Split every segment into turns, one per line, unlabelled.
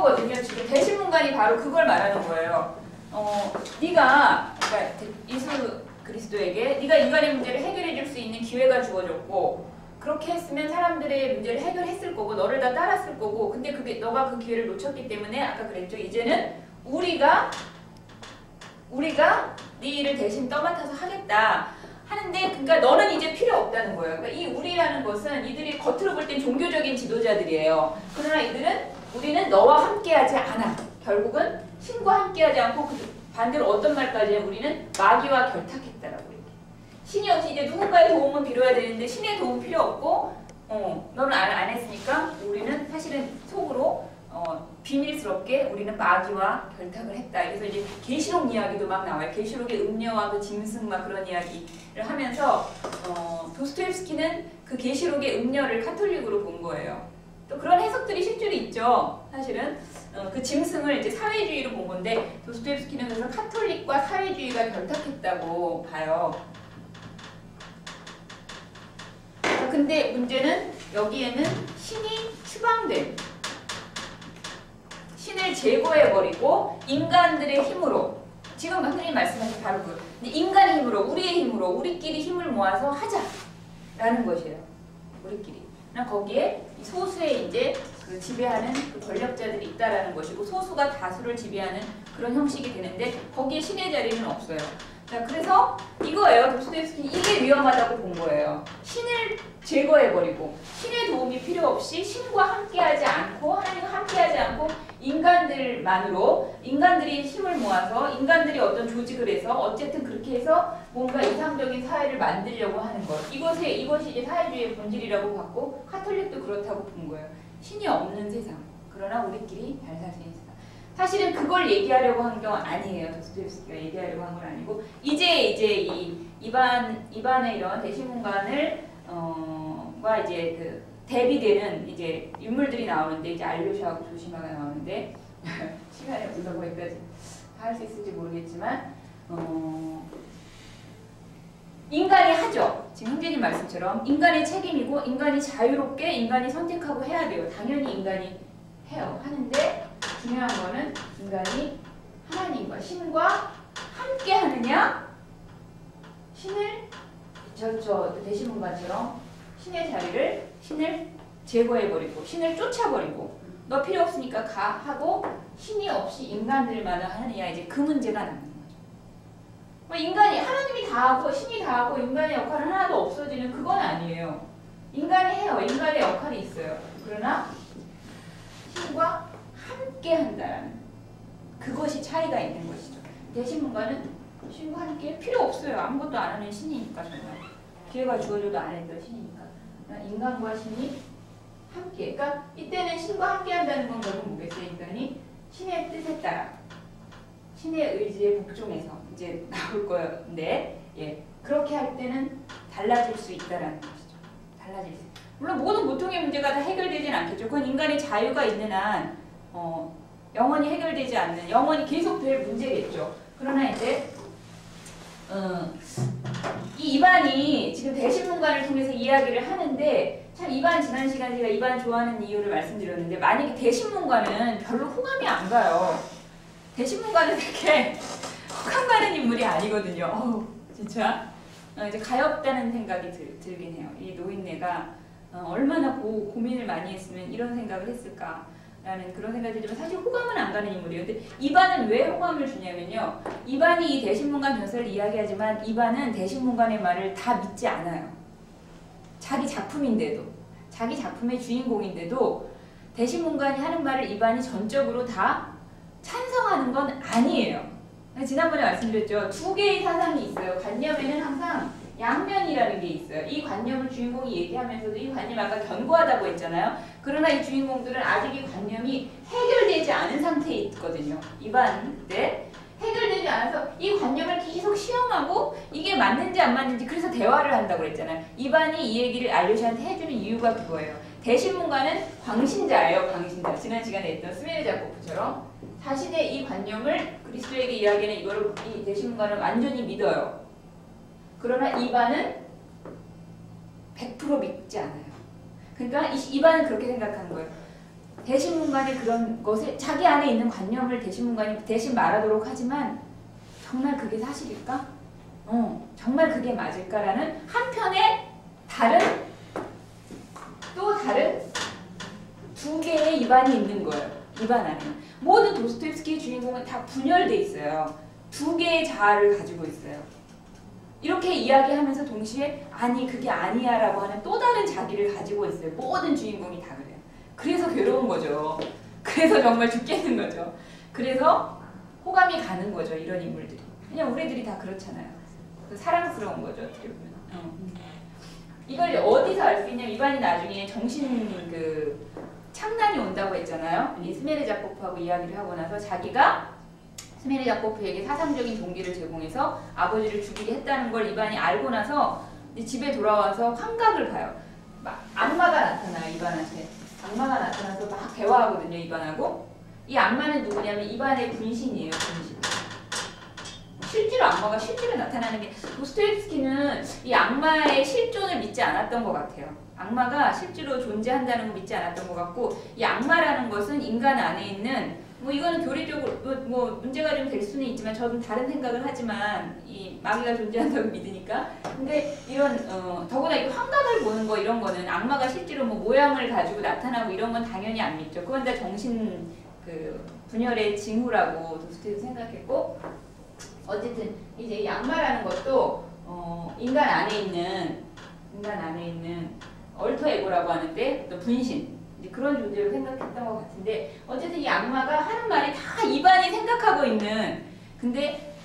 그거거든요. 지금 대신문관이 바로 그걸 말하는 거예요. 네가 그러니까 예수 그리스도에게 네가 인간의 문제를 해결해 줄 수 있는 기회가 주어졌고 그렇게 했으면 사람들의 문제를 해결했을 거고 너를 다 따랐을 거고 근데 그게 너가 그 기회를 놓쳤기 때문에 아까 그랬죠. 이제는 우리가 네 일을 대신 떠맡아서 하겠다 하는데 그러니까 너는 이제 필요 없다는 거예요. 그러니까 이 우리라는 것은 이들이 겉으로 볼 땐 종교적인 지도자들이에요. 그러나 우리는 너와 함께하지 않아. 결국은 신과 함께하지 않고 반대로 어떤 말까지 해요? 우리는 마귀와 결탁했다라고 이렇게. 신이 없이 이제 누군가의 도움은 필요해야 되는데 신의 도움 필요 없고 너는 안 했으니까 우리는 사실은 속으로 비밀스럽게 우리는 마귀와 결탁을 했다. 그래서 이제 계시록 이야기도 막 나와요. 계시록의 음녀와 그 짐승 막 그런 이야기를 하면서 도스토옙스키는 그 계시록의 음녀를 카톨릭으로 본 거예요. 또 그런 해석들이 실제로 있죠. 사실은 그 짐승을 이제 사회주의로 본 건데 도스토옙스키는 그래서 카톨릭과 사회주의가 결탁했다고 봐요. 근데 문제는 여기에는 신이 추방된 신을 제거해버리고 인간들의 힘으로 지금 흔히 말씀하신 바로 인간의 힘으로 우리의 힘으로 우리끼리 힘을 모아서 하자라는 것이에요. 우리끼리. 거기에 소수의 이제 그 지배하는 그 권력자들이 있다라는 것이고 소수가 다수를 지배하는 그런 형식이 되는데 거기에 신의 자리는 없어요. 자, 그래서 이거예요. 도스토옙스키는 이게 위험하다고 본 거예요. 신을 제거해버리고 신의 도움이 필요 없이 신과 함께하지 않고 하나님과 함께하지 않고 인간들만으로 인간들이 힘을 모아서 인간들이 어떤 조직을 해서 어쨌든 그렇게 해서 뭔가 이상적인 사회를 만들려고 하는 것. 이것이 이제 사회주의의 본질이라고 봤고 카톨릭도 그렇다고 본 거예요. 신이 없는 세상. 그러나 우리끼리 잘 살 수 있는 세상. 사실은 그걸 얘기하려고 한 건 아니에요. 도스토옙스키가 얘기하려고 한 건 아니고 이제 이 이반의 이런 대신문관을 과 이제 그 대비되는 이제 인물들이 나오는데 이제 알료샤하고 조시마가 나오는데 시간이 없어서 거기까지 할 수 있을지 모르겠지만 인간이 하죠. 지금 형제님 말씀처럼 인간의 책임이고 인간이 자유롭게 인간이 선택하고 해야 돼요. 당연히 인간이 해요. 하는데 중요한 거는 인간이 하나님과 신과 함께 하느냐 신을 저 대신문관처럼 신의 자리를 신을 제거해버리고 신을 쫓아버리고 너 필요 없으니까 가 하고 신이 없이 인간들만 하느냐 이제 그 문제가 남는 거죠. 뭐 인간이 하나님이 다 하고 신이 다 하고 인간의 역할은 하나도 없어지는 그건 아니에요. 인간이 해요. 인간의 역할이 있어요. 그러나 신과 함께 한다라는 그것이 차이가 있는 것이죠. 대신문관은 신과 함께 필요 없어요. 아무것도 안 하는 신이니까 정말 기회가 주어져도 안 했던 신이니까 인간과 신이 함께. 그러니까 이때는 신과 함께 한다는 건 결국 뭐겠어요? 인간이 신의 뜻에 따라 신의 의지에 복종해서 이제 나올 거였는데 그렇게 할 때는 달라질 수 있다라는 것이죠. 달라질 수. 물론 모든 고통의 문제가 다 해결되진 않겠죠. 그건 인간의 자유가 있는 한 영원히 해결되지 않는 영원히 계속될 문제겠죠. 그러나 이제 이 이반이 지금 대신문관을 통해서 이야기를 하는데 참 이반 지난 시간에 제가 이반 좋아하는 이유를 말씀드렸는데 만약에 대신문관은 별로 호감이 안 가요. 대신문관은 그렇게 호감 가는 인물이 아니거든요. 진짜 이제 가엾다는 생각이 들긴 해요. 이 노인네가 얼마나 고민을 많이 했으면 이런 생각을 했을까 라는 그런 생각이 들지만 사실 호감은 안 가는 인물이에요. 근데 이반은 왜 호감을 주냐면요. 이반이 이 대신문관 전설을 이야기하지만 이반은 대신문관의 말을 다 믿지 않아요. 자기 작품인데도 자기 작품의 주인공인데도 대신문관이 하는 말을 이반이 전적으로 다 찬성하는 건 아니에요. 지난번에 말씀드렸죠. 두 개의 사상이 있어요. 관념에는 항상 양면이라는 게 있어요. 이 관념을 주인공이 얘기하면서도 이 관념이 아까 견고하다고 했잖아요. 그러나 이 주인공들은 아직 이 관념이 해결되지 않은 상태에 있거든요. 이반 그때 해결되지 않아서 이 관념을 계속 시험하고 이게 맞는지 안 맞는지 그래서 대화를 한다고 그랬잖아요. 이반이 이 얘기를 알료시한테 해주는 이유가 그거예요. 대신문관은 광신자예요. 광신자. 지난 시간에 했던 스메르자코프처럼 자신의 이 관념을 그리스도에게 이야기하는 이거를 이 대신문관은 완전히 믿어요. 그러나 이반은 100% 믿지 않아요. 그러니까 이반은 그렇게 생각하는 거예요. 대신문간의 그런 것에 자기 안에 있는 관념을 대신문간이 대신 말하도록 하지만 정말 그게 사실일까? 정말 그게 맞을까라는 한편의 또 다른 두 개의 입안이 있는 거예요. 입안 안에. 모든 도스토옙스키의 주인공은 다 분열돼 있어요. 두 개의 자아를 가지고 있어요. 이렇게 이야기하면서 동시에 아니 그게 아니야 라고 하는 또 다른 자기를 가지고 있어요. 모든 주인공이 다 그래요. 그래서 괴로운 거죠. 그래서 정말 죽겠는 거죠. 그래서 호감이 가는 거죠. 이런 인물들이. 그냥 우리들이 다 그렇잖아요. 사랑스러운 거죠. 어떻게 보면. 이걸 어디서 알 수 있냐면 이반이 나중에 정신 창난이 온다고 했잖아요. 이 스메르자코프하고 이야기를 하고 나서 자기가 스메르자코프에게 사상적인 동기를 제공해서 아버지를 죽이게 했다는 걸 이반이 알고 나서 집에 돌아와서 환각을 봐요. 막 악마가 나타나요. 이반한테. 악마가 나타나서 막 대화하거든요. 이반하고. 이 악마는 누구냐면 이반의 분신이에요. 분신. 실제로 악마가 실제로 나타나는 게 도스토옙스키는 이 악마의 실존을 믿지 않았던 것 같아요. 악마가 실제로 존재한다는 걸 믿지 않았던 것 같고 이 악마라는 것은 인간 안에 있는 이거는 교리적으로 문제가 좀 될 수는 있지만 저는 다른 생각을 하지만 이 마귀가 존재한다고 믿으니까 근데 이런 더구나 이 환각을 보는 거 이런 거는 악마가 실제로 모양을 가지고 나타나고 이런 건 당연히 안 믿죠. 그건 다 정신 분열의 징후라고 도스토옙스키는 생각했고 어쨌든 이제 이 악마라는 것도 인간 안에 있는 얼터 에고라고 하는데 또 분신 그런 존재로 생각했던 것 같은데 어쨌든 이 악마가 하는 말이 다 이반이 생각하고 있는 근데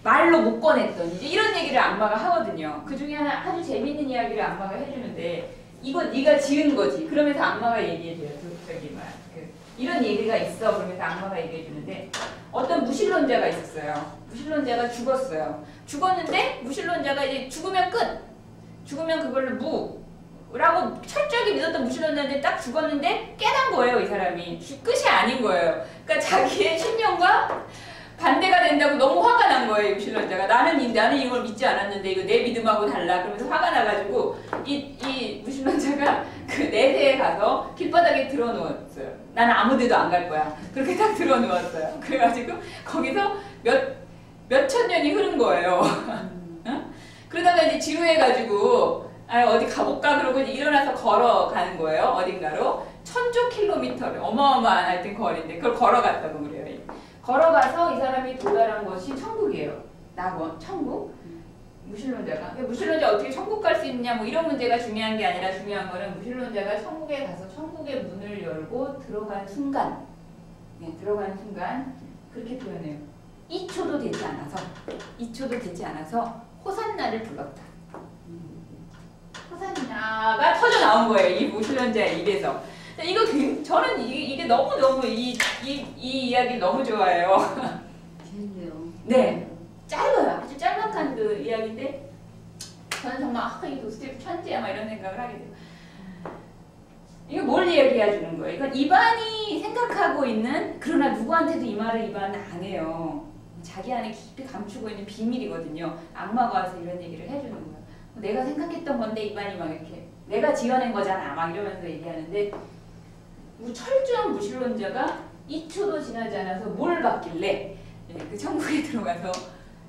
말로 못 꺼냈던 이제 이런 얘기를 악마가 하거든요. 그 중에 하나 아주 재밌는 이야기를 악마가 해주는데 이거 네가 지은 거지. 그러면서 악마가 얘기해줘요. 이런 얘기가 있어. 그러면서 악마가 얘기해주는데 어떤 무신론자가 있었어요. 무신론자가 죽었어요. 죽었는데 무신론자가 이제 죽으면 끝. 죽으면 그걸로 무라고 철저하게 믿었던 무신론자인데 딱 죽었는데 깨난 거예요. 이 사람이. 끝이 아닌 거예요. 그러니까 자기의 신념과 반대가 된다고 너무 화가 난 거예요. 무신론자가. 나는 이걸 믿지 않았는데 이거 내 믿음하고 달라. 그러면서 화가 나가지고 이 무신론자가 그 내세에 가서 길바닥에 들어누웠어요. 나는 아무 데도 안 갈 거야. 그렇게 딱 들어누웠어요. 그래가지고 거기서 몇 천 년이 흐른 거예요. 그러다가 이제 지루해가지고 어디 가볼까 그러고 일어나서 걸어가는 거예요. 어딘가로 1000km 어마어마한 하여튼 거리인데 그걸 걸어갔다고 그래요. 걸어가서 이 사람이 도달한 것이 천국이에요. 낙원, 천국. 무신론자가. 무신론자 어떻게 천국 갈 수 있느냐 이런 문제가 중요한 게 아니라 중요한 거는 무신론자가 천국에 가서 천국의 문을 열고 들어간 순간 들어가는 순간 그렇게 표현해요. 2초도 되지 않아서 호산나를 불렀다. 호산나가 터져 나온 거예요. 이 무신론자의 입에서. 저는 이게 너무너무 이 이야기 너무 좋아해요. 네. 짧아요. 아주 짤막한 그 이야기인데 저는 정말 이 도스토옙스키 천재야 이런 생각을 하게 돼요. 이거 뭘 얘기해 주는 거예요? 이건 이반이 생각하고 있는 그러나 누구한테도 이 말을 이반은 안 해요. 자기 안에 깊이 감추고 있는 비밀이거든요. 악마가 와서 이런 얘기를 해주는 거예요. 내가 생각했던 건데 이반이 막 이렇게 내가 지어낸 거잖아 막 이러면서 얘기하는데 철저한 무신론자가 2초도 지나지 않아서 뭘 봤길래 그 천국에 들어가서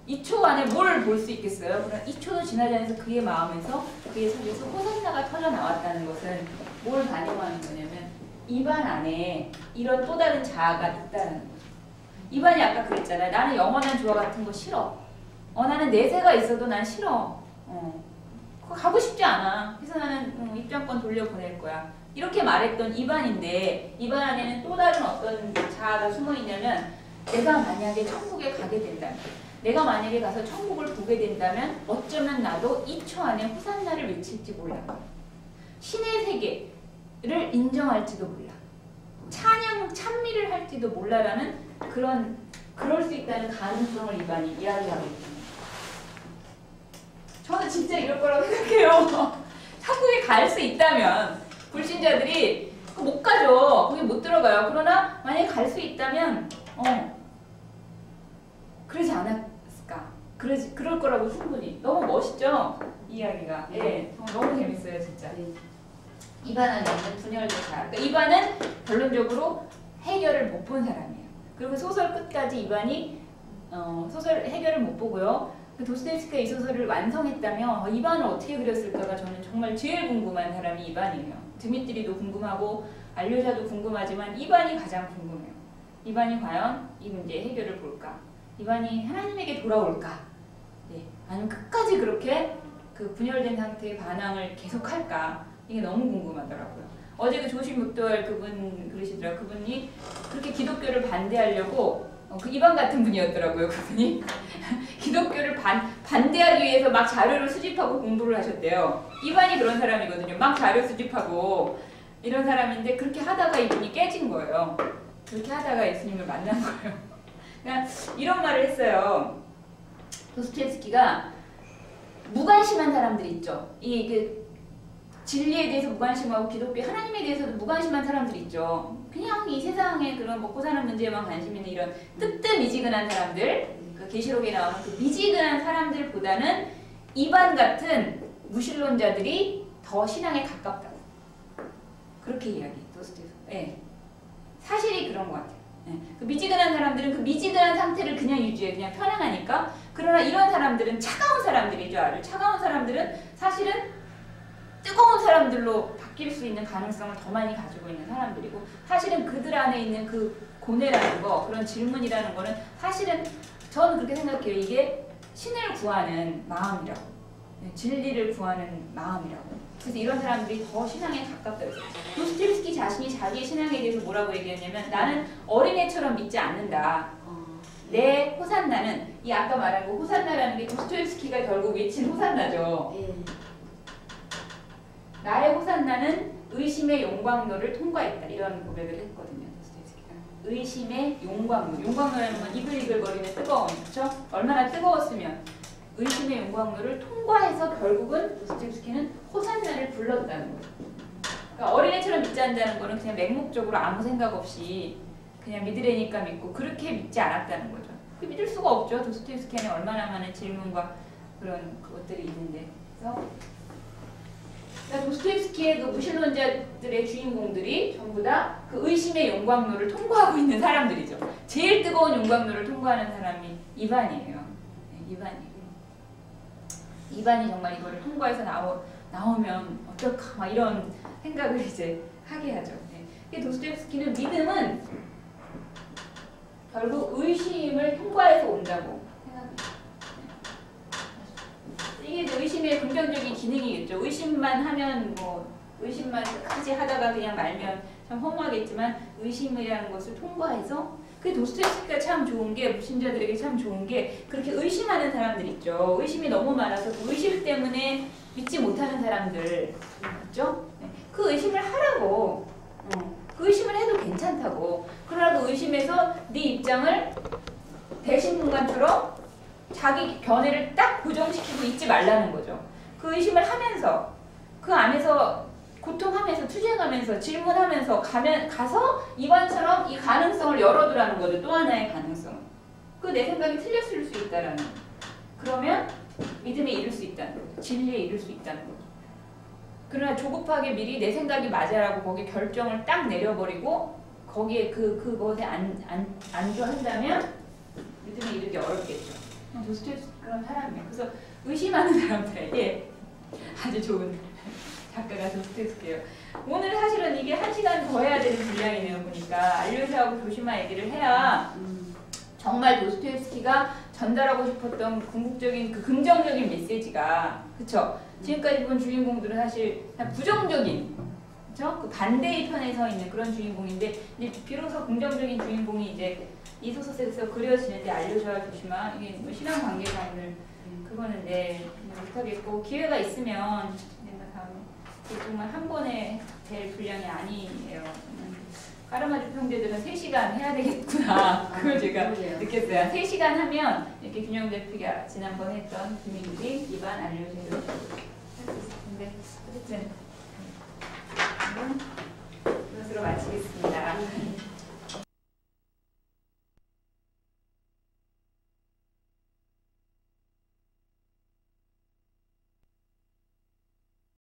2초 안에 뭘 볼 수 있겠어요? 그러나 2초도 지나지 않아서 그의 마음에서 그의 속에서 호산나가 터져 나왔다는 것은 뭘 반영하는 거냐면 이반 안에 이런 또 다른 자아가 있다는 거죠. 이반이 아까 그랬잖아요. 나는 영원한 조화 같은 거 싫어. 나는 내세가 있어도 난 싫어. 그거 가고 싶지 않아. 그래서 나는 입장권 돌려보낼 거야. 이렇게 말했던 이반인데 이반 안에는 또 다른 어떤 자아가 숨어 있냐면 내가 만약에 천국에 가게 된다면 내가 만약에 가서 천국을 보게 된다면 어쩌면 나도 2초 안에 호산나를 외칠지 몰라. 신의 세계를 인정할지도 몰라. 찬미를 할지도 몰라라는 그럴 수 있다는 가능성을 이반이 이야기하고 있습니다. 저는 진짜 이럴 거라고 생각해요. 천국에 갈 수 있다면 불신자들이 못 가죠. 거기 못 들어가요. 그러나 만약에 갈 수 있다면 그러지 않았을까? 그럴 거라고 충분히. 너무 멋있죠? 이야기가. 예, 너무 재밌어요, 진짜. 이반 안에 있는 분열대사. 그러니까 이반은 결론적으로 해결을 못 본 사람이에요. 그리고 소설 끝까지 이반이 소설 해결을 못 보고요. 도스토옙스키가 이 소설을 완성했다면 이반을 어떻게 그렸을까가 저는 정말 제일 궁금한 사람이 이반이에요. 드미트리도 궁금하고 알료샤도 궁금하지만 이반이 가장 궁금해요. 이반이 과연 이 문제의 해결을 볼까? 이반이 하나님에게 돌아올까? 네. 아니면 끝까지 그렇게 그 분열된 상태의 반항을 계속할까? 이게 너무 궁금하더라고요. 어제 그 조시 묵도알 그분 그러시더라고요. 그분이 그렇게 기독교를 반대하려고 그 이반 같은 분이었더라고요. 그분이 기독교를 반대하기 위해서 막 자료를 수집하고 공부를 하셨대요. 이반이 그런 사람이거든요. 막 자료 수집하고 이런 사람인데 그렇게 하다가 이분이 깨진 거예요. 그렇게 하다가 예수님을 만난 거예요. 그러니까 이런 말을 했어요. 도스토옙스키가 무관심한 사람들이 있죠. 진리에 대해서 무관심하고 기독교 하나님에 대해서도 무관심한 사람들이 있죠. 그냥 이 세상에 그런 먹고 사는 문제에만 관심 있는 이런 뜨뜻미지근한 사람들, 그 계시록에 나오는 그 미지근한 사람들보다는 이반 같은 무신론자들이 더 신앙에 가깝다고. 그렇게 이야기, 도스토옙스키. 네. 사실이 그런 것 같아요. 네. 그 미지근한 사람들은 그 미지근한 상태를 그냥 유지해, 그냥 편안하니까. 그러나 이런 사람들은 차가운 사람들이죠. 아주 차가운 사람들은 사실은 뜨거운 사람들로 바뀔 수 있는 가능성을 더 많이 가지고 있는 사람들이고, 사실은 그들 안에 있는 그 고뇌라는 거, 그런 질문이라는 거는 사실은 저는 그렇게 생각해요. 이게 신을 구하는 마음이라고, 진리를 구하는 마음이라고. 그래서 이런 사람들이 더 신앙에 가깝다고 했어요. 도스토옙스키 자신이 자기의 신앙에 대해서 뭐라고 얘기했냐면, 나는 어린애처럼 믿지 않는다. 내 호산나는, 이 아까 말한 거 호산나라는 게 도스토옙스키가 결국 외친 호산나죠. 나의 호산나는 의심의 용광로를 통과했다. 이런 고백을 했거든요. 도스토옙스키가. 의심의 용광로. 용광로라는 건 이글이글거리는 뜨거움. 그렇죠? 얼마나 뜨거웠으면 의심의 용광로를 통과해서 결국은 도스토옙스키는 호산나를 불렀다는 거죠. 그러니까 어린애처럼 믿지 않는다는 거는 그냥 맹목적으로 아무 생각 없이 그냥 믿으려니까 믿고 그렇게 믿지 않았다는 거죠. 그 믿을 수가 없죠. 도스토옙스키 안에 얼마나 많은 질문과 그런 것들이 있는데. 그래서 도스토옙스키의 그 무신론자들의 주인공들이 전부 다 그 의심의 용광로를 통과하고 있는 사람들이죠. 제일 뜨거운 용광로를 통과하는 사람이 이반이에요. 네, 이반이 정말 이거를 통과해서 나오면 어떨까 막 이런 생각을 이제 하게 하죠. 네. 도스토옙스키는 믿음은 결국 의심을 통과해서 온다고 생각합니다. 이게 의심의 긍정적인 기능이겠죠. 의심만 하면 의심만 끝까지 하다가 그냥 말면 참 허무하겠지만 의심이라는 것을 통과해서, 그 도스토옙스키가 참 좋은 게, 무신자들에게 참 좋은 게 그렇게 의심하는 사람들 있죠. 의심이 너무 많아서 그 의심 때문에 믿지 못하는 사람들 있죠. 그 의심을 하라고. 그 의심을 해도 괜찮다고. 그러나 그 의심에서 네 입장을 대신문관처럼 자기 견해를 딱 고정시키고 있지 말라는 거죠. 그 의심을 하면서 그 안에서 고통하면서 투쟁하면서 질문하면서 가서 이반처럼 이 가능성을 열어두라는 거죠. 또 하나의 가능성. 그 내 생각이 틀렸을 수 있다라는. 그러면 믿음에 이를 수 있다는 거죠. 진리에 이를 수 있다는 거죠. 그러나 조급하게 미리 내 생각이 맞아라고 거기에 결정을 딱 내려버리고 거기에 그것에 안주한다면 믿음에 이르기 어렵겠죠. 도스토옙스키 그런 사람이에요. 그래서 의심하는 사람들에게 아주 좋은 작가가 도스토옙스키예요. 오늘 사실은 이게 1시간 더 해야 되는 분량이네요. 보니까 알료샤하고 조시마 얘기를 해야 정말 도스토옙스키가 전달하고 싶었던 궁극적인 그 긍정적인 메시지가, 그쵸? 지금까지 본 주인공들은 사실 다 부정적인, 그쵸? 그 반대의 편에 서 있는 그런 주인공인데, 이제 비로소 긍정적인 주인공이 이제 이 소설에서 그려지는데, 알료샤와 조시마, 이게 뭐 신앙 관계상을 그거는 못하겠고, 기회가 있으면 다음에 정말 한 번에 될 분량이 아니에요. 까르마주 형제들은 3시간 해야 되겠구나. 그걸 제가 느꼈어요. 3시간 하면 이렇게 균형 잡히가 지난번에 했던 비밀들이 이반 알료샤를 할 수 있을 텐데, 어쨌든